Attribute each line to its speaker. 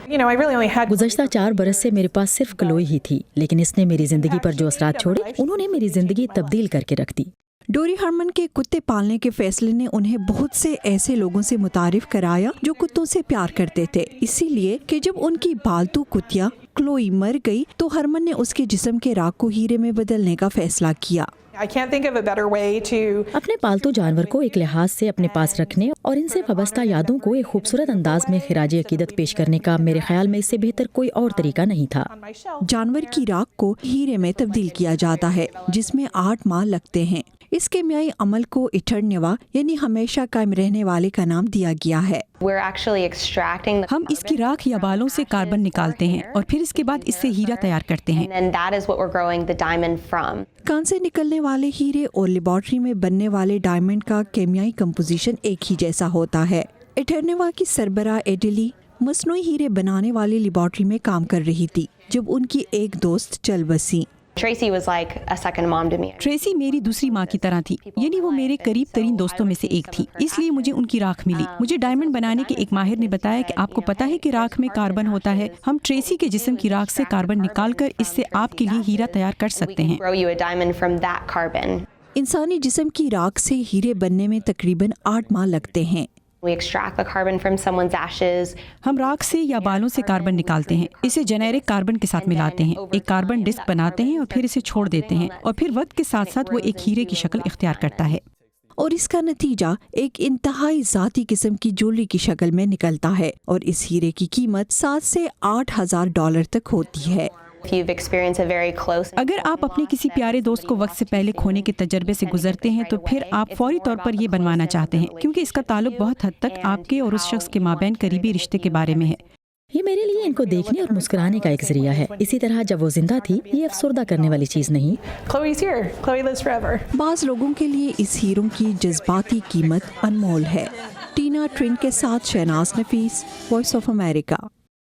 Speaker 1: गुज़श्ता 4 बरस से मेरे पास सिर्फ क्लोई ही थी, लेकिन इसने मेरी जिंदगी पर जो असरात छोड़े उन्होंने मेरी जिंदगी तब्दील करके रख दी।
Speaker 2: डोरी हरमन के कुत्ते पालने के फैसले ने उन्हें बहुत से ऐसे लोगों से मुतारिफ कराया जो कुत्तों से प्यार करते थे, इसीलिए कि जब उनकी पालतू कुतिया क्लोई मर गई तो हरमन ने उसके जिस्म के राख को हीरे में बदलने का फैसला किया।
Speaker 1: अपने पालतू जानवर को एक लिहाज से अपने पास रखने और इनसे वाबस्ता यादों को एक खूबसूरत अंदाज में खिराज अकीदत पेश करने का मेरे ख्याल में इससे बेहतर कोई और तरीका नहीं था।
Speaker 2: जानवर की राख को हीरे में तब्दील किया जाता है, जिसमें 8 माह लगते हैं। इस केमियाई अमल को इटर्निवा यानी हमेशा कायम रहने वाले का नाम दिया गया है।
Speaker 3: हम इसकी राख या बालों से कार्बन निकालते हैं और फिर इसके बाद इससे हीरा तैयार करते हैं।
Speaker 2: कान से निकलने वाले हीरे और लेबॉर्ट्री में बनने वाले डायमंड का केमियाई कंपोजिशन एक ही जैसा होता है। इटर्निवा की सरबराह एडिली मसनूई हीरे बनाने वाली लेबॉर्ट्री में काम कर रही थी जब उनकी एक दोस्त चल बसी।
Speaker 3: ट्रेसी मेरी दूसरी माँ की तरह थी, यानी वो मेरे करीब तरीन दोस्तों में से एक थी, इसलिए मुझे उनकी राख मिली। मुझे डायमंड बनाने के एक माहिर ने बताया कि आपको पता है कि राख में कार्बन होता है, हम ट्रेसी के जिस्म की राख से कार्बन निकालकर इससे आपके लिए हीरा तैयार कर सकते हैं।
Speaker 2: इंसानी जिस्म की राख से हीरे बनने में तकरीबन 8 माह लगते हैं।
Speaker 3: हम राख से या बालों से कार्बन निकालते हैं, इसे जेनेरिक कार्बन के साथ मिलाते हैं, एक कार्बन डिस्क बनाते हैं और फिर इसे छोड़ देते हैं और फिर वक्त के साथ साथ वो एक हीरे की शक्ल इख्तियार करता है
Speaker 2: और इसका नतीजा एक इंतहाई ज़ाती किस्म की ज्वेलरी की शक्ल में निकलता है और इस हीरे की कीमत 7 से 8,000 डॉलर तक होती है।
Speaker 3: अगर आप अपने किसी प्यारे दोस्त को वक्त से पहले खोने के तजर्बे से गुजरते हैं तो फिर आप फौरी तौर पर ये बनवाना चाहते हैं, क्योंकि इसका ताल्लुक बहुत हद तक आपके और उस शख्स के माबैन करीबी रिश्ते के बारे में है।
Speaker 1: ये मेरे लिए इनको देखने और मुस्कुराने का एक जरिया है। इसी तरह जब वो जिंदा थी, ये अफसरदा करने वाली चीज नहीं।
Speaker 2: बाज़ लोगों के लिए इस हीरों की जज्बाती कीमत अनमोल है। टीना ट्रिन के साथ शहनाज नफीस, वॉइस ऑफ अमेरिका।